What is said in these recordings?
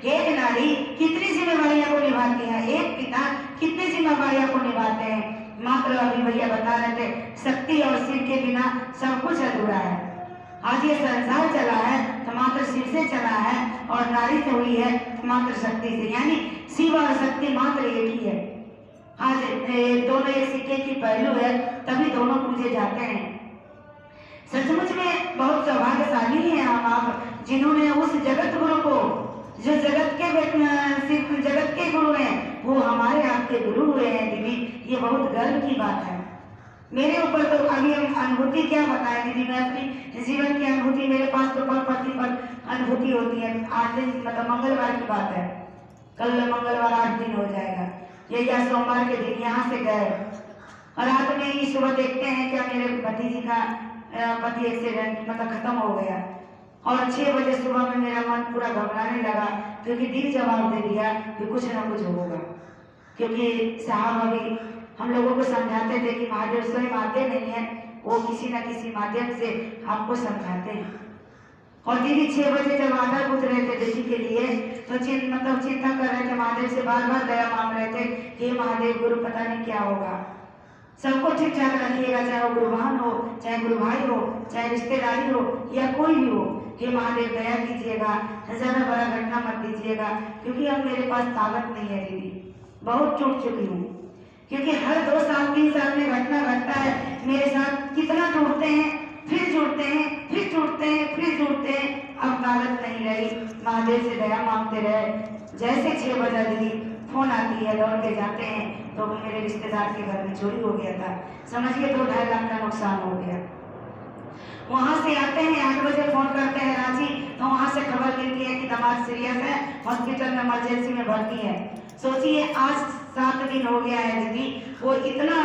एक नारी कितनी जिम्मेवारियों को निभाती है, एक पिता कितनी जिम्मेवारियों को निभाते हैं। मात्र अभी भैया बता रहे थे, शक्ति और शिव के बिना सब कुछ अधूरा है। आज ये संसार चला है तो मात्र शिव से चला है, और नारी से हुई है मात्र शक्ति से, यानी शिव और शक्ति मात्र एक ही है। आज दोनों एक सिक्के की पहलू है, तभी दोनों पूजे जाते हैं। सचमुच में बहुत सौभाग्यशाली हैं आप, जिन्होंने उस जगत गुरु को, जो जगत के गुरु हैं, वो हमारे आपके गुरु हुए हैं दीदी। ये बहुत गर्व की बात है मेरे ऊपर। तो अभी हम अनुभूति क्या बताएं दीदी, मैं अपनी जीवन की अनुभूति, मेरे पास तो पल प्रतिपल अनुभूति होती है। 8 दिन, मतलब मंगलवार की बात है, कल मंगलवार 8 दिन हो जाएगा, यही आज सोमवार के दिन यहाँ से गए, और रात में ही सुबह देखते हैं क्या मेरे भतीजी का पति एक्सीडेंट मतलब खत्म हो गया। और 6 बजे सुबह में मेरा मन पूरा घबराने लगा, क्योंकि दिल जवाब दे दिया कि कुछ ना कुछ होगा। क्योंकि साहब अभी हम लोगों को समझाते थे कि महादेव स्वयं आते नहीं है, वो किसी न किसी माध्यम से आपको समझाते हैं। और दीदी 6 बजे जब आधा पूछ रहे थे बेटी के लिए, तो चिंता कर रहे थे, महादेव से बार बार दया मांग रहे थे कि महादेव गुरु पता नहीं क्या होगा, सबको ठीक ठाक रखिएगा, चाहे वो गुरु बहन हो, चाहे गुरु भाई हो, चाहे रिश्तेदारी हो या कोई भी हो। हे महादेव दया कीजिएगा, ज्यादा बड़ा घटना मत दीजिएगा, क्योंकि अब मेरे पास ताकत नहीं है दीदी, बहुत टूट चुकी हूँ। क्योंकि हर 2 साल 3 साल में घटना घटता है मेरे साथ, कितना टूटते हैं, फिर जुड़ते हैं, फिर टूटते हैं, फिर जुड़ते हैं। अब ताकत नहीं रही, महादेव से दया मांगते रहे। जैसे 6 बजे दीदी फोन आती है, दौड़ के जाते हैं, तो मेरे रिश्तेदार के घर में चोरी हो गया था, समझिए 2-2.5 लाख का नुकसान हो गया। वहां से आते हैं, 8 बजे फोन करते हैं रांची, तो वहां से खबर मिलती है कि दामाद सीरियस है, हॉस्पिटल में इमरजेंसी में भर्ती है। सोचिए आज 7 दिन हो गया है दीदी, वो इतना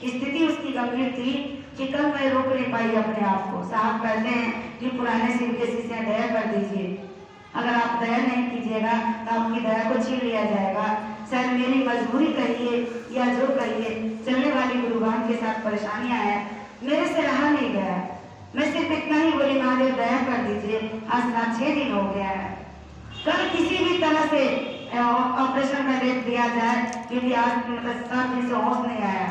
स्थिति उसकी गंभीर थी कि कल मैं रोक नहीं पाई अपने आप को। साहब कहते हैं कि पुराने शिव के शिष्य दया कर दीजिए, अगर आप दया नहीं कीजिएगा तो आपकी दया को छीन लिया जाएगा। शायद मेरी मजबूरी कहिए या जो कहिए, चलने वाली गुरुवान के साथ परेशानियां हैं, मेरे से रहा नहीं गया। मैं सिर्फ इतना ही बोली, महादेव दया कर दीजिए। आज 6 दिन हो गया है, कल किसी भी तरह से ऑपरेशन का डेट दिया जाए, क्योंकि आज मतलब 7 दिन से होश नहीं आया।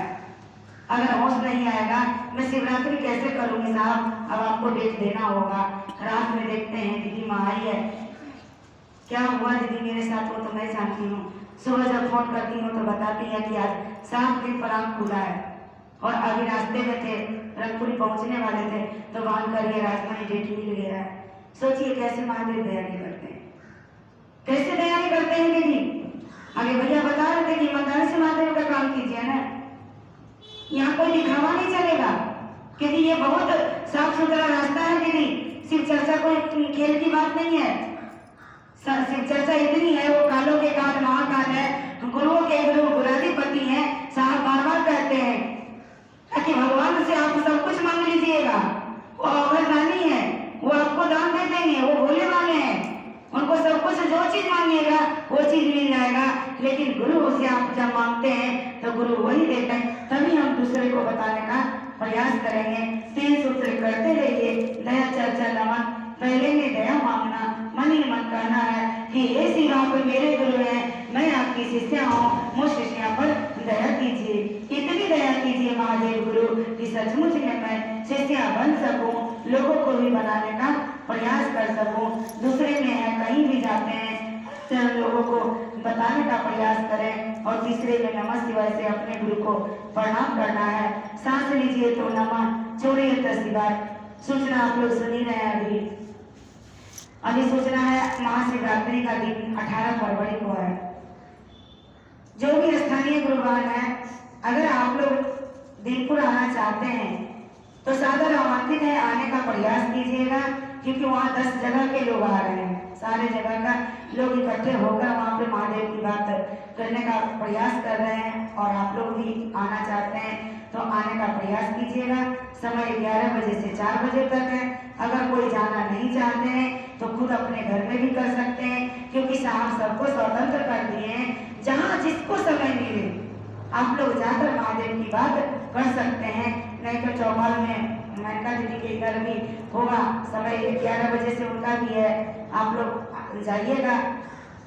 अगर होश नहीं आएगा मैं शिवरात्रि कैसे करूंगी साहब, अब आपको डेट देना होगा। रात में देखते हैं दीदी माँ आई है, क्या हुआ दीदी मेरे साथ, वो तो मैं जानती हूँ। सुबह जब फोन करती हूँ तो बताती है कि आज 7 दिन पर आँख खुला है, और अभी रास्ते में थे, रंगपुरी पहुंचने वाले थे, तो बांध कर ये रास्ता में डेट मिल गया है। सोचिए कैसे महादेव दया नहीं करते हैं, कैसे दया नहीं करते हैं दीदी। अभी भैया बता रहे थे कि ईमानदारी से महादेव का काम कीजिए ना, यहाँ कोई दिखावा नहीं चलेगा, क्योंकि ये बहुत साफ सुथरा रास्ता है दीदी। शिव चर्चा कोई खेल की बात नहीं है, शिव चर्चा इतनी है, वो कालों के काल महाकाल है, गुरुओं के गुरु गुराधिपति हैं। साहब बार बार कहते हैं कि भगवान से आप सब कुछ मांग लीजिएगा, वो अवरदानी है, वो आपको दान दे देंगे, वो भोले वाले हैं, उनको सब कुछ जो चीज मांगिएगा वो चीज मिल जाएगा। लेकिन गुरु से आप जब मांगते हैं तो गुरु वही देते हैं। तभी हम दूसरे को बताने का प्रयास करेंगे। 3 सूत्र करते रहिए, दया चर्चा नमन, पहले में दया मांगना, मन ही मन कहना है कि हे श्री राम मेरे गुरु हैं, मैं आपकी शिष्या हूँ, मुझ शिष्या पर दया कीजिए, इतनी दया कीजिए महादेव गुरु कि सचमुच में मैं शिष्या बन सकूं, लोगों को भी बनाने का प्रयास कर सकूं। दूसरे में है कहीं भी जाते हैं तो लोगों को बताने का प्रयास करें, और तीसरे में नमः शिवाय से अपने गुरु को प्रणाम करना है। सांस लीजिए तो नमः, छोड़िए तो शिवाय। सूचना आप लोग सुनी रहे हैं, अभी सूचना है महाशिवरात्रि का दिन 18 फरवरी को है। जो भी स्थानीय गुरुवान है, अगर आप लोग दिनपुर आना चाहते हैं तो सादर आमंत्रित है, आने का प्रयास कीजिएगा, क्योंकि वहाँ 10 जगह के लोग आ रहे हैं, सारे जगह का लोग इकट्ठे होकर वहाँ पे महादेव की बात करने का प्रयास कर रहे हैं। और आप लोग भी आना चाहते हैं तो आने का प्रयास कीजिएगा। समय 11 बजे से 4 बजे तक है। अगर कोई जाना नहीं चाहते हैं तो खुद अपने घर में भी कर सकते हैं, क्योंकि साहब सबको स्वतंत्र कर दिए हैं, जहाँ जिसको समय मिले आप लोग जाकर महादेव की बात कर सकते हैं। नहीं तो चौपाल में मेनका दीदी के घर भी होगा, समय 11 बजे से उनका भी है, आप लोग जाइएगा।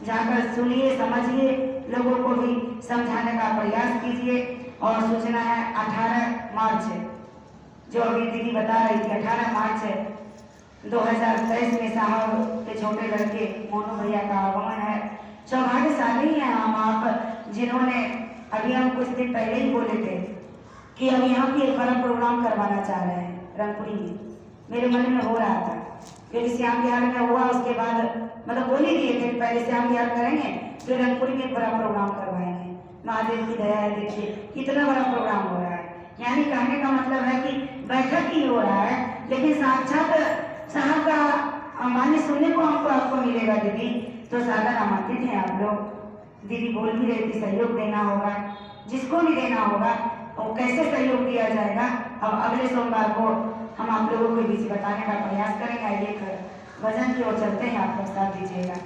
जाकर सुनिए, समझिए, लोगों को भी समझाने का प्रयास कीजिए। और सूचना है 18 मार्च है, जो अभी दीदी बता रही थी, 18 मार्च है 2023 में साहब के छोटे लड़के मोनू भैया का आगमन है। सौभाग्यशाली हैं हम आप, जिन्होंने अभी हम कुछ दिन पहले ही बोले थे कि अब यहाँ भी एक बड़ा प्रोग्राम करवाना चाह रहे हैं रंगपुरी में। मेरे मन में हो रहा था, फिर श्याम विहार में हुआ, उसके बाद मतलब बोल ही दिए थे पहले श्याम विहार करेंगे, फिर रंगपुरी में एक बड़ा प्रोग्राम करवाएंगे। महादेव की दया है, देखिए कितना बड़ा प्रोग्राम हो रहा है। यानी कहने का मतलब है कि बैठक ही हो रहा है, लेकिन साक्षात साहब का वाणी सुनने को हमको आपको मिलेगा दीदी। तो सादर आमंत्रित हैं आप लोग। दीदी बोल भी रही थी सहयोग देना होगा, जिसको भी देना होगा वो कैसे सहयोग दिया जाएगा, अब अगले सोमवार को हम आप लोगों के बीच बताने का प्रयास करेंगे। एक भजन की ओर चलते हैं, आप लोग साथ दीजिएगा।